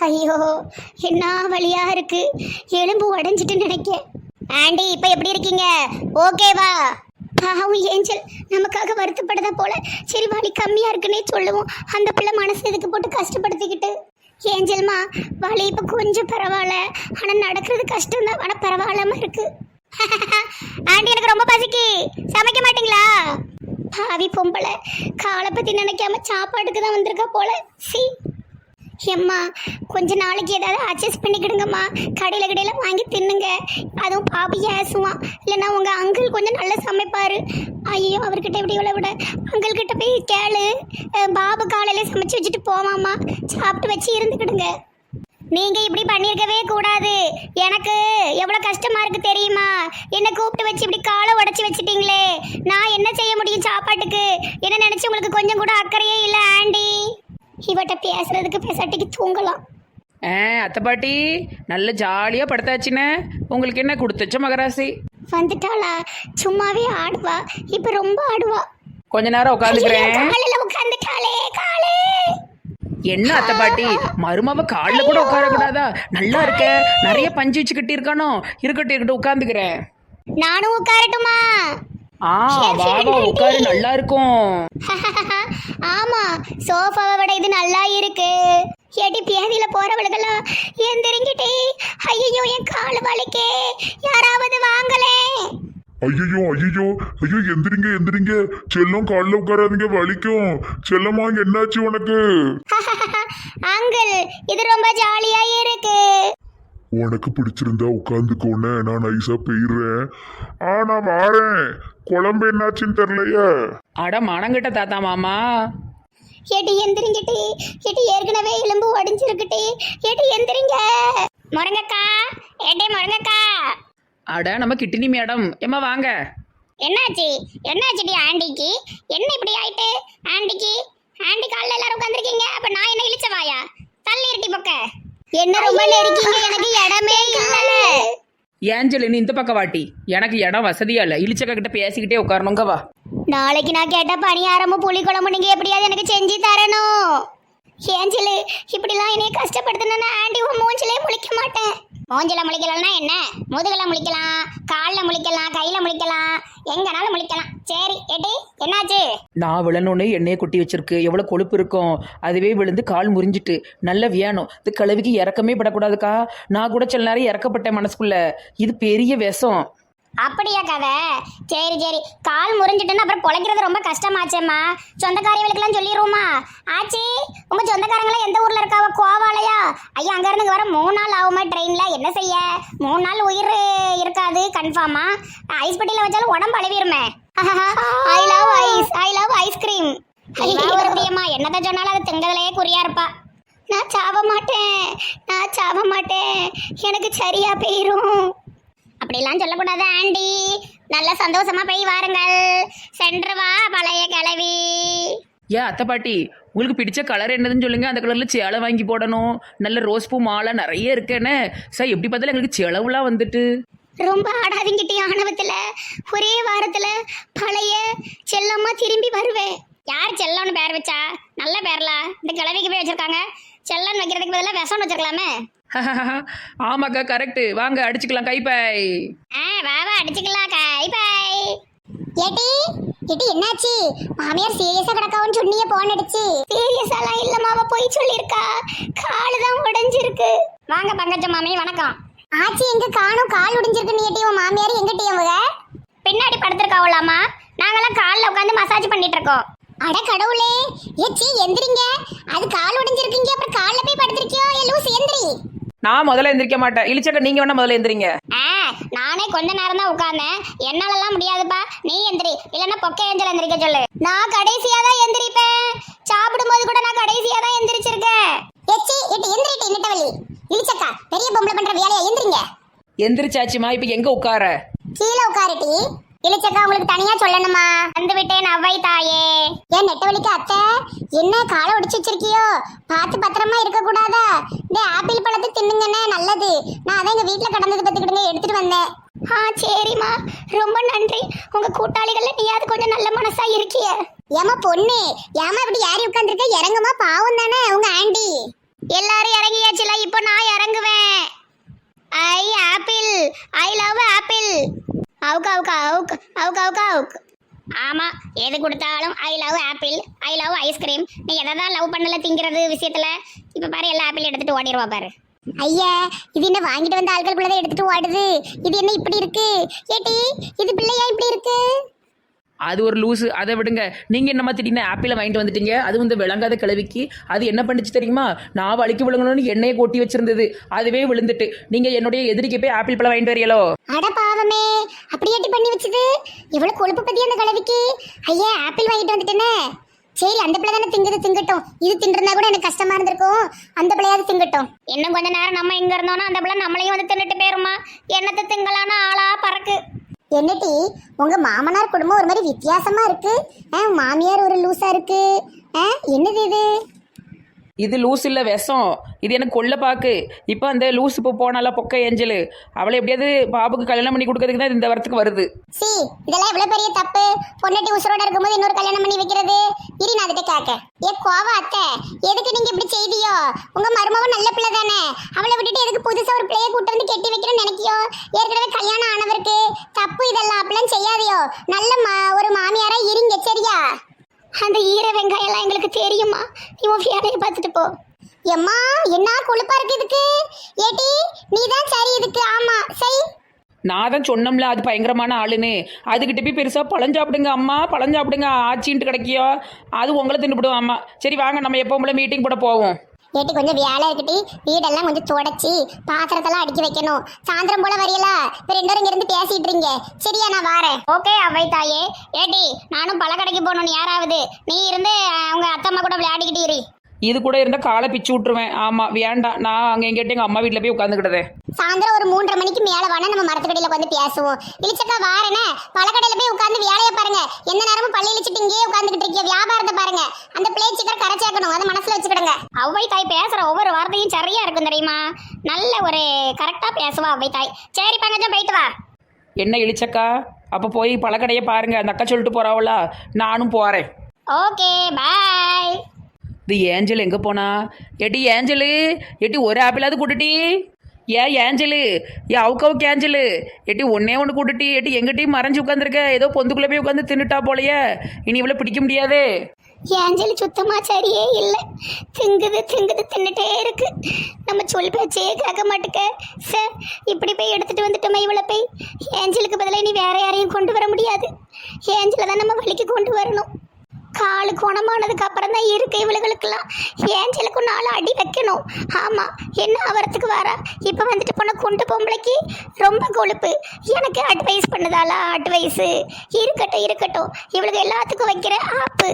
ஐயோ, என்ன வலியா இருக்கு. எலும்பு உடைஞ்சிட்டு நினைக்க. ஆண்டி, இப்ப எப்படி இருக்கீங்க? ஓகேவா? பாவம் ஏஞ்சல் நமக்காக வருத்தப்படுதா போல. சரி, வலி கம்மியா இருக்குன்னே சொல்லுவோம். அந்த பிள்ளை மனசு இதுக்கு போட்டு கஷ்டப்படுத்திக்கிட்டு. ஏஞ்சல்மா, வலி இப்ப கொஞ்சம் பரவாயில்ல. ஆனா நடக்கிறது கஷ்டம் தான். ஆனா பரவாயில்லாம இருக்கு. ஆண்டி, எனக்கு ரொம்ப பசிக்கு. சமைக்க மாட்டீங்களா? பாவி பொம்பளை, காலை பத்தி நினைக்காம சாப்பாட்டுக்கு தான் வந்திருக்கா போல. சி எம்மா, கொஞ்ச நாளைக்கு ஏதாவது அட்ஜஸ்ட் பண்ணிக்கிடுங்கம்மா. கடையில் வாங்கி தின்னுங்க. அதுவும் பாபி ஏசுவான். இல்லைன்னா உங்கள் அங்கிள் கொஞ்சம் நல்லா சமைப்பார். ஐயோ, அவர்கிட்ட இப்படி இவ்வளோ விட அங்கிள்கிட்ட போய் கேளு. பாபு காலையில் சமைச்சு வச்சுட்டு போவாம்மா. சாப்பிட்டு வச்சு இருந்துக்கிடுங்க. நீங்கள் இப்படி பண்ணியிருக்கவே கூடாது. எனக்கு எவ்வளோ கஷ்டமாக இருக்குது தெரியுமா? என்னை கூப்பிட்டு வச்சு இப்படி காலை உடச்சி வச்சுட்டீங்களே. நான் என்ன செய்ய முடியும் சாப்பாட்டுக்கு? என்ன நினச்சி உங்களுக்கு கொஞ்சம் கூட அக்கறையே இல்லை ஆண்டி. இவட்ட பேசுறதுக்கு பேசாட்டிக்கு தூங்கலாம். அத்தை பாட்டி நல்ல ஜாலியாக படுத்தாச்சுன்னு. உங்களுக்கு என்ன கொடுத்துச்ச மகராசி? வந்துட்டாளா? சும்மாவே ஆடுவா, இப்ப ரொம்ப ஆடுவா. கொஞ்ச நேரம் உட்காந்துக்கிறேன். காலையில உட்காந்துட்டாளே காலே. என்ன அத்தை பாட்டி, மருமாவ காலில் கூட உட்கார கூடாதா? நல்லா இருக்க, நிறைய பஞ்சு வச்சு கட்டி இருக்கானோ. இருக்கட்டும் உட்காந்துக்கிறேன். நானும் உட்காரட்டுமா? வாவா உட்காரு, நல்லா இருக்கும். ஆமா, சோஃபாவை விட இது நல்லா இருக்கு. ஏடி, பேதியில போறவளுக்கெல்லாம் எந்திரிங்கிட்டே. ஐயோ, என் கால் வலிக்கே. யாராவது வாங்கலே. ஐயோ ஐயோ ஐயோ, எந்திரிங்க. செல்லம் காலில் உட்காராதீங்க, வலிக்கும். செல்லம்மா, என்னாச்சு உனக்கு? அங்கிள், இது ரொம்ப ஜாலியா இருக்கு. உனக்கு பிடிச்சிருந்தா உட்காந்துக்கோன்னு நான் நைஸா போயிடுறேன். நான் வாரேன். குழம்பு என்னாச்சுன்னு தெரியலையே. அட மனங்கிட்ட தாத்தா மாமா. ஏடி எந்திரிங்கிட்டே. ஏடி, ஏற்கனவே எலும்பு உடைஞ்சிருக்கிட்டே. ஏடி எந்திரிங்க. முருங்கக்கா, ஏடி முருங்கக்கா. அட நம்ம கிட்டினி மேடம், ஏம்மா வாங்க. என்னாச்சுடி ஆண்டிக்கு? என்ன இப்படி ஆயிட்டு ஆண்டிக்கு? ஆண்டி காலில் எல்லாரும் உட்காந்துருக்கீங்க. அப்ப நான் என்ன இழிச்சவாயா? தள்ளி இருட்டி பக்க. என்ன ரொம்ப நெருக்கீங்க? எனக்கு இடமே இல்ல. ஏஞ்சல், நீ இந்த பக்கம் வாட்டி. எனக்கு இடம் வசதியா இல்லை. இழிச்சக்கா கிட்ட பேசிக்கிட்டே உட்காரணுங்க. வா. நாளைக்கு நான் கேட்ட பணியாரமும் புளி குழம்பு நீங்க எப்படியாவது எனக்கு செஞ்சு தரணும். ஏஞ்சலு, இப்படிலாம் என்னைய கஷ்டப்படுத்தினா ஆண்டி உன் மூஞ்சிலே முழிக்க மாட்டேன். மூஞ்சில முழிக்கலாம்னா என்ன? முதுகுல முழிக்கலாம், காலில் முழிக்கலாம், கையில முழிக்கலாம், எங்கனாலும் முழிக்கலாம். சரி ஏட்டி, என்னாச்சு? நான் விழணுன்னு எண்ணெயை கொட்டி வச்சிருக்கு. எவ்வளோ கொழுப்பு இருக்கும். அதுவே விழுந்து கால் முறிஞ்சிட்டு. நல்ல வியானம். இது கழுவிக்கு இறக்கமே படக்கூடாதுக்கா. நான் கூட சில நேரம் இறக்கப்பட்டேன் மனசுக்குள்ள. இது பெரிய விஷம். அப்படியா கதை? சரி, கால் முறிஞ்சிட்டுன்னு அப்புறம் பொழைக்கிறது ரொம்ப கஷ்டமாச்சேம்மா. சொந்தக்காரங்களுக்கெல்லாம் சொல்லிடுவோமா? ஆச்சி, உங்க சொந்தக்காரங்களாம் எந்த ஊர்ல இருக்காவ? கோவாலையா? ஐயா, அங்க இருந்து வர 3 நாள் ஆகுமா ட்ரெயின்ல? என்ன செய்ய? 3 நாள் உயிர் இருக்காது கன்ஃபார்மா. ஐஸ் பெட்டியில வச்சாலும் உடம்பு அழுவிருமே. I love ice cream. பிரியமா என்னதான் சொன்னாலும் அது திங்கதிலேயே குறியா இருப்பா. நான் சாவ மாட்டேன். எனக்கு சரியா போயிரும். அப்படிலாம் சொல்லக்கூடாது ஆண்டி. நல்ல சந்தோஷமா போய் வாருங்கள். சென்று வா பழைய கிழவி. ஏன் அத்தை பாட்டி, உங்களுக்கு பிடிச்ச கலர் என்னதுன்னு சொல்லுங்க. அந்த கலரில் சேலை வாங்கி போடணும். நல்ல ரோஸ் பூ மாலை நிறைய இருக்கேன்னு. சார் எப்படி பார்த்தாலும் எங்களுக்கு செலவுலாம் வந்துட்டு. ரொம்ப ஆடாதீங்கிட்டே. ஆணவத்தில் ஒரே வாரத்தில் பழைய செல்லம்மா திரும்பி வருவேன். யார் செல்லம்னு பேர் வச்சா? நல்ல பேர்ல இந்த கிழவிக்கு போய் வச்சிருக்காங்க. செல்லன்னு வைக்கிறதுக்கு பதிலாக விஷம்னு வச்சிருக்கலாமே. ஆமாக்கா, கரெக்டு. வாங்க அடிச்சுக்கலாம். கைப்பாய். வா அடிச்சுக்கலாம். கைப்பாய். ஏட்டி என்னாச்சு? மாமியார் சீரியஸா கிடக்காவுன்னு சொன்னியே போன் அடிச்சு. சீரியஸாலாம் இல்ல மாமா, போய் சொல்லிருக்கா. காலு தான் உடைஞ்சிருக்கு. வாங்க பங்கஜ மாமி, வணக்கம். ஆச்சி எங்க காணும்? கால் உடைஞ்சிருக்கு. நீ ஏட்டி உன் மாமியார் எங்கிட்ட அவங்க? பின்னாடி படுத்திருக்காவலாமா. நாங்கெல்லாம் காலில் உட்காந்து மசாஜ் பண்ணிட்டு இருக்கோம். அட கடவுளே. ஏச்சி எந்திரிங்க. அது கால் உடைஞ்சிருக்கீங்க, அப்புறம் காலில் போய் படுத்திருக்கியோ? எல்லோரும் எந்திரி. நான் முதல்ல எந்திரிக்க மாட்டேன். இழிச்சக்க நீங்க வேணா முதல்ல எந்திரிங்க. நானே கொஞ்ச நேரம் தான் உட்கார்ந்தேன். என்னாலலாம் முடியாதுப்பா. நீ எந்திரி, இல்லன்னா பொக்கே ஏஞ்சல் எந்திரிக்க சொல்லு. நான் கடைசியா தான் எந்திரிப்பேன். சாப்பிடும்போது கூட நான் கடைசியா தான் எந்திரிச்சிருக்கேன். எச்சி எந்திரிட்டு இன்னட்டவலி. இழிச்சக்கா, பெரிய பொம்பளை பண்ற வேலையா? எந்திரிங்க. எந்திரிச்சாச்சுமா. இப்ப எங்க உட்கார? கீழே உட்காருட்டி. இழிச்சக்கா, உங்களுக்கு தனியா சொல்லணுமா? வந்து விட்டேன் அவ்வை தாயே. ஏன் நெட்டவலிக்கு அத்தை, என்ன காலை உடைச்சு வச்சிருக்கியோ? பார்த்து பத்திரமா இருக்க கூடாதா? இந்த ஆப்பிள் பழத்தை தின்னுங்கன்னு நல்லது. நான் அதான் எங்க வீட்டுல கடந்தது பத்துக்கிட்டுங்க எடுத்துட்டு வந்தேன். சரிம்மா, ரொம்ப நன்றி. உங்க கூட்டாளிகள்ல நீயாவது கொஞ்சம் நல்ல மனசா இருக்கிய. ஏமா பொண்ணு, ஏமா இப்படி யாரி உட்காந்துருக்க? இறங்குமா, பாவம் தானே உங்க ஆண்டி. எல்லாரும் இறங்கியாச்சுல, எது கொடுத்தாலும் I love apple, I love ice cream. நீ எதை தான் லவ் பண்ணல திங்கிறது விஷயத்துல இப்ப பாரு எல்லா ஆப்பிள் எடுத்துட்டு ஓடிடுவா பாரு. ஐயா, இது என்ன வாங்கிட்டு வந்த ஆட்களுக்குள்ளதான் எடுத்துட்டு ஓடுது? இது என்ன இப்படி இருக்கு? ஏட்டி, இது பிள்ளையா இப்படி இருக்கு? அது ஒரு லூஸு, அதை விடுங்க. நீங்கள் என்னம்மா திடீர்னு ஆப்பிளை வாங்கிட்டு வந்துட்டீங்க? அது வந்து விளங்காத கிழவிக்கு அது என்ன பண்ணிச்சு தெரியுமா? நான் வலிக்கு விழுங்கணும்னு எண்ணெயை கொட்டி வச்சிருந்தது, அதுவே விழுந்துட்டு. நீங்கள் என்னுடைய எதிரிக்கு போய் ஆப்பிள் பழம் வாங்கிட்டு வரீங்களோ? அட பாவமே, அப்படி ஏட்டி பண்ணி வச்சது? எவ்வளவு கொழுப்பு பத்தி அந்த கிழவிக்கு. ஐயா, ஆப்பிள் வாங்கிட்டு வந்துட்டேனே. சரி, அந்த பிள்ளை தானே திங்கட்டும். இது தின்றுனா கூட எனக்கு கஷ்டமா இருந்திருக்கும். அந்த பிள்ளையாவது திங்கட்டும். இன்னும் கொஞ்ச நேரம் நம்ம இங்க இருந்தோம்னா அந்த பிள்ளை நம்மளையும் வந்து தின்னுட்டு போயிருமா. என்னத்தை திங்கலான ஆளா பறக்கு. என்னட்டி, உங்க மாமனார் குடும்பம் ஒரு மாதிரி வித்தியாசமா இருக்கு. மாமியார் ஒரு லூசா இருக்கு. என்னது இது? இது லூஸ் இல்லை, விஷம். இது எனக்கு கொல்ல பாக்கு. இப்போ அந்த லூஸ் இப்போ போனால பொக்க ஏஞ்சலு, அவளை எப்படியாவது பாபுக்கு கல்யாணம் பண்ணி கொடுக்கறதுக்கு தான் இந்த வரத்துக்கு வருது. சி, இதெல்லாம் இவ்வளவு பெரிய தப்பு. பொண்ணட்டி உசுரோட இருக்கும்போது இன்னொரு கல்யாணம் பண்ணி வைக்கிறது. இரு, நான் கிட்ட கேட்க. ஏ கோவா அத்தை, எதுக்கு நீங்க இப்படி செய்தியோ? உங்க மருமவன் நல்ல பிள்ளை தானே, அவளை விட்டுட்டு எதுக்கு புதுசா ஒரு பிள்ளைய கூட்டு வந்து கெட்டி வைக்கணும்னு நினைக்கியோ? ஏற்கனவே கல்யாணம் ஆனவருக்கு தப்பு இதெல்லாம் அப்படிலாம் செய்யாதியோ. நல்ல ஒரு மாமியாரா இருங்க, சரியா? அந்த ஈர வெங்காயம் எல்லாம் எங்களுக்கு தெரியுமா. இவன் வேலையை பார்த்துட்டு போ. எம்மா, என்ன கொழுப்பா இருக்கு இதுக்கு. ஏட்டி, நீ தான் சரி இதுக்கு. ஆமா சரி. நான் தான் சொன்னோம்ல அது பயங்கரமான ஆளுன்னு. அதுக்கிட்ட போய் பெருசாக பழம் சாப்பிடுங்க அம்மா, பழம் சாப்பிடுங்க ஆச்சின்ட்டு கிடைக்கியோ. அது உங்களை தின்னுபிடும். ஆமாம், சரி வாங்க நம்ம எப்போ போல மீட்டிங் போட போவோம். ஏட்டி, கொஞ்சம் வேலை இருக்கட்டி, வீடெல்லாம் கொஞ்சம் தொடச்சி பாத்திரத்தெல்லாம் அடுக்கி வைக்கணும். சாயந்தரம் போல வரையலா? இப்போ 2 பேரும் இருந்து பேசிட்டு இருங்க, சரியா? நான் வாரேன். ஓகே அவை தாயே. ஏட்டி, நானும் பழக்கடைக்கு போகணும். யாராவது நீ இருந்து அவங்க அத்தம்மா கூட விளையாடிக்கிட்டு இரு. இது கூட இருந்தால் காலை பிச்சு விட்ருவேன். ஆமாம் வேண்டாம், நான் அங்கே எங்கிட்ட எங்கள் அம்மா வீட்டில் போய் உட்காந்துக்கிட்டதே. சாயந்தரம் ஒரு 3:30 மணிக்கு மேலே வேணா நம்ம மரத்துக்கடையில் உட்காந்து பேசுவோம். இழிச்சக்கா வாரேனே, பழக்கடையில் போய் உட்காந்து வேலையை பாருங்க. எந்த நேரமும் பள்ளி இழிச்சிட்டு இங்கேயே உட்காந்துக்கிட்டு இருக்கிய வியாபாரத்தை பாருங்க. அந்த பிளேட் சீக்கிரம் கரை சேர்க்கணும், அதை மனசில் வச்சுக்கிடுங்க. அவ்வை தாய் பேசுகிற ஒவ்வொரு வார்த்தையும் சரியா இருக்கும் தெரியுமா? நல்ல ஒரு கரெக்டாக பேசுவா அவ்வை தாய். சரி பங்கஜம், போயிட்டு வா. என்ன இழிச்சக்கா, அப்போ போய் பழக்கடையை பாருங்க. அந்த அக்கா சொல்லிட்டு போகிறாவளா, நானும் போகிறேன். Okay bye. இது ஏஞ்சல் எங்கே போனா? எட்டி ஏஞ்சலு, எட்டி ஒரு ஆப்பிளாவது கூட்டுட்டி. ஏன் ஏஞ்சலு, அவுக்கு ஏஞ்சலு, எட்டி ஒன்னே ஒன்று கூட்டுட்டி. எட்டி எங்கிட்டையும் மறைஞ்சு உட்காந்துருக்க, ஏதோ பொந்துக்குள்ளே போய் உட்காந்து தின்னுட்டா போலையே. இனி இவ்வளோ பிடிக்க முடியாதே. ஏஞ்சலி சுத்தமா சரியே இல்லை. திங்குது தின்னுட்டே இருக்கு. நம்ம சொல் பேச்சே கேட்க மாட்டுக்க. சார், இப்படி போய் எடுத்துட்டு வந்துட்டோமா இவளை போய்? ஏஞ்சலுக்கு பதிலாக நீ வேற யாரையும் கொண்டு வர முடியாது. ஏஞ்சலை தான் நம்ம வழிக்கு கொண்டு வரணும். காலு குணமானதுக்கு அப்புறம் தான் இருக்கு இவளுகளுக்கெல்லாம். ஏஞ்சலுக்கும் 4 அடி வைக்கணும். ஆமா, என்ன ஆவறதுக்கு வரா? இப்ப வந்துட்டு போன குண்டு பொம்பளைக்கு ரொம்ப கொழுப்பு. எனக்கு அட்வைஸ் பண்ணுதாளா? அட்வைஸ் இருக்கட்டும். இவளுக்கு எல்லாத்துக்கும் வைக்கிற ஆப்பு.